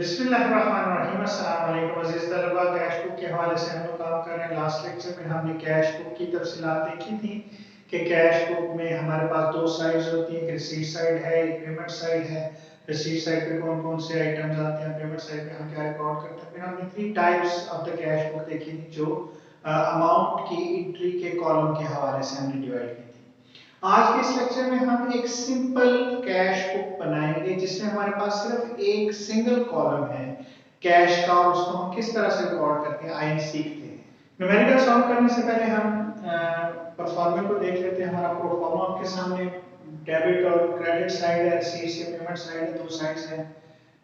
बिस्मिल्लाहिर्रहमानिर्रहीम। अस्सलाम वालेकुम अज़ीज़ तलबा। कैश बुक के हवाले से हम लोग काम कर रहे हैं। लास्ट लेक्चर में हमने कैश बुक की तफसीलात देखी थी कि कैश बुक में हमारे पास दो साइड्स होती हैं, एक रिसीट साइड है, एक पेमेंट साइड है। रिसीट साइड पे कौन कौन से आइटम्स आते हैं, पेमेंट साइड पे हम क्या रिकॉर्ड करते हैं। फिर हमने 3 types of the cash book देखी थी जो अमाउंट की एंट्री के कॉलम के हवाले से हमने डिवाइड की थी। आज के इस लेक्चर में हम एक सिंपल कैश बुक बनाएंगे जिसमें हमारे पास सिर्फ एक सिंगल कॉलम है कैश का, और उसको हम किस तरह से रिकॉर्ड करते हैं आइए सीखते हैं। न्यूमेरिकल सॉल्व करने से पहले हम परफॉर्मेंस को देख लेते हैं। हमारा प्रोफॉर्मा आपके सामने डेबिट और क्रेडिट साइड है, रिसीट्स या पेमेंट साइड है, दो साइड्स है।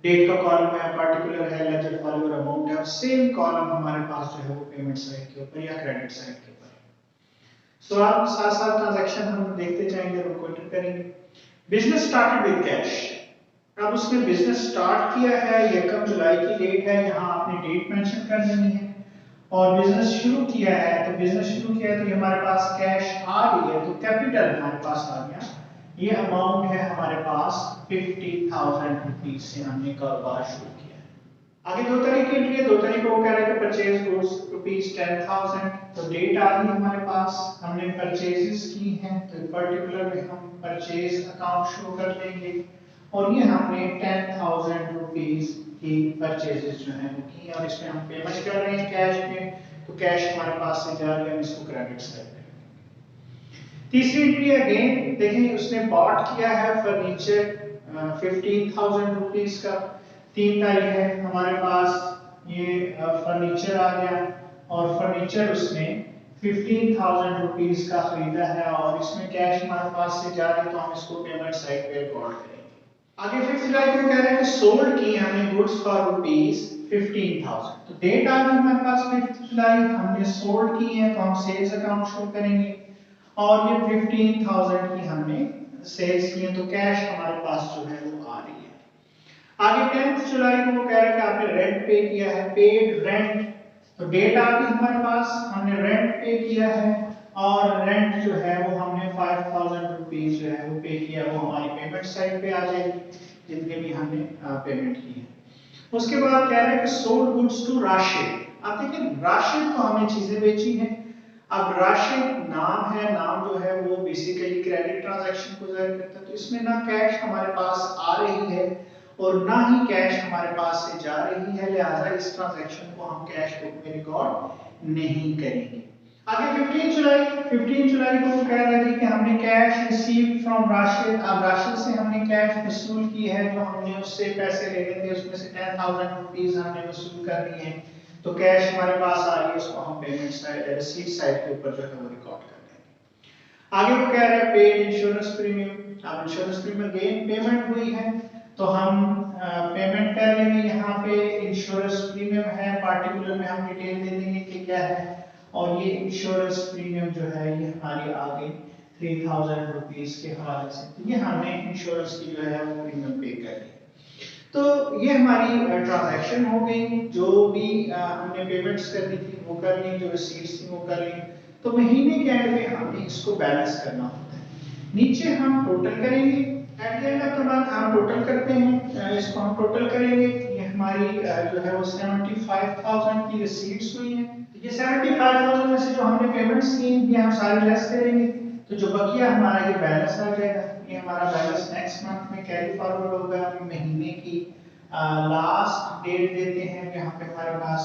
डेट का कॉलम है, पार्टिकुलर है, लेजर फॉलोअर अमाउंट है, और सेम कॉलम हमारे पास जो है वो पेमेंट साइड के ऊपर या क्रेडिट साइड के ऊपर। तो आप साथ साथ ट्रांजैक्शन हम देखते जाएंगे और उनको एंटर करेंगे। Business started with cash. अब उसने बिजनेस स्टार्ट किया है, 1 जुलाई की डेट है, यहाँ आपने डेट मेंशन कर देनी है। और बिजनेस शुरू किया है, तो बिजनेस शुरू किया है तो ये हमारे पास कैश आ रही है, तो कैपिटल हमारे पास आ गया। ये अमाउंट है हमारे पास 50,000 रुपीज से हमने कारोबार शुरू किया। आगे दो तरीके एंट्री है, दो तरीकों को कह रहे हैं परचेज गुड्स रुपीज 10,000। तो डेट आ गई हमारे पास, हमने परचेजेस की हैं तो पर्टिकुलर में हम परचेज अकाउंट शो कर देंगे। और ये हमने 10,000 रुपीज की परचेजेस जो है वो की, और इसमें हम पेमेंट कर रहे हैं कैश में, तो कैश हमारे पास से जा रही है, हम इसको क्रेडिट साइड पे। तीसरी एंट्री अगेन देखें, उसने बॉट किया है फर्नीचर 15,000 रुपीज का। 3 तारीख है हमारे पास, ये फर्नीचर आ गया और फर्नीचर उसने 15,000 रुपीज का खरीदा है, और इसमें कैश हमारे पास से जा रही है, तो हम इसको पेमेंट साइड पे रिकॉर्ड करेंगे। आगे 5 जुलाई को कह रहे हैं कि सोल्ड की हमने गुड्स फॉर रुपीज 15,000। तो डेट आ गई हमारे पास 5 जुलाई, हमने सोल्ड की है तो हम सेल्स अकाउंट शो करेंगे, और ये 15,000 की हमने सेल्स की है, तो कैश हमारे पास जो है वो आ रही है। आगे 10 जुलाई को वो कह रहे हैं कि आपने रेंट पे किया है, पेड रेंट। तो डेट आ गई हमारे पास, हमने रेंट पे किया है, और रेंट जो है वो हमने 5,000 रुपीज जो है वो पे किया, वो हमारी पेमेंट साइड पे आ जाएगी जितने भी हमने पेमेंट की है। उसके बाद कह रहे हैं कि सोल्ड गुड्स टू राशिद। आप देखिए राशिद को हमने चीजें बेची हैं। अब राशिद नाम है, नाम जो है वो बेसिकली क्रेडिट ट्रांजैक्शन को जाहिर करता है, तो इसमें ना कैश हमारे पास आ रही है और ना ही कैश हमारे पास से जा रही है, लिहाजा इस ट्रांजैक्शन को हम कैश बुक में रिकॉर्ड नहीं करेंगे। आगे 15 जुलाई को कह रहा है कि हमने कैश रिसीव फ्रॉम राशिद। अब राशिद से हमने कैश वसूल की है, जो हमने उससे पैसे लेने थे उसमें से 10,000 रुपीज हमने वसूल कर लिए हैं, तो कैश हमारे पास आ रही है, उसको हम पेमेंट साइड रिसीट साइड के ऊपर जो है वो रिकॉर्ड कर देंगे। आगे वो कह रहा है पेड इंश्योरेंस प्रीमियम। अब इंश्योरेंस प्रीमियम अगेन पेमेंट हुई है, तो हम पेमेंट कर लेंगे। यहाँ पे इंश्योरेंस प्रीमियम है, पार्टिकुलर में हम डिटेल दे देंगे कि क्या है, और ये इंश्योरेंस प्रीमियम जो है ये हमारी आ गई 3,000 रुपीज के हवाले से, तो ये हमने इंश्योरेंस की जो है वो प्रीमियम पे कर ली। तो ये हमारी ट्रांजैक्शन हो गई, जो भी हमने पेमेंट्स करनी थी वो कर ली, जो रिसीट्स थी वो कर ली। तो महीने के एंड में हमें इसको बैलेंस करना होता है। नीचे हम टोटल करेंगे, at the end of the month हम टोटल करते हैं, इसको हम टोटल करेंगे। ये हमारी जो है वो 75,000 की रिसीट्स हुई है। ये 75,000 में से जो हमने पेमेंट्स की ये हम सारे लेस करेंगे, तो जो बकिया हमारा ये बैलेंस आ जाएगा। ये हमारा बैलेंस नेक्स्ट मंथ में कैरी फॉरवर्ड होगा। हम महीने की लास्ट डेट देते हैं, यहाँ पे हमारे पास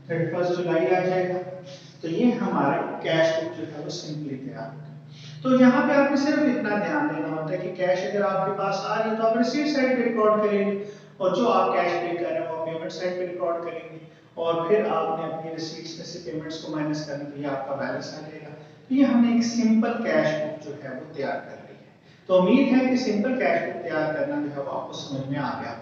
31 जुलाई आ जाएगा। तो ये हमारे कैश बुक जो है वो सिंपली तैयार होगा। तो यहाँ पे आपको सिर्फ इतना ध्यान देना होता है कि कैश अगर आपके पास आ रही है तो आप रिसीट साइड पे रिकॉर्ड करेंगे, और जो आप कैश पे कर रहे हैं वो पेमेंट साइड पे रिकॉर्ड करेंगे, और फिर आपने अपनी रिसीट्स में से पेमेंट्स को माइनस करने के लिए आपका बैलेंस आ जाएगा। तो ये हमने एक सिंपल कैश बुक जो है वो तैयार कर ली है। तो उम्मीद है कि सिंपल कैश बुक तैयार करना जो है वो आपको समझ में आ गया।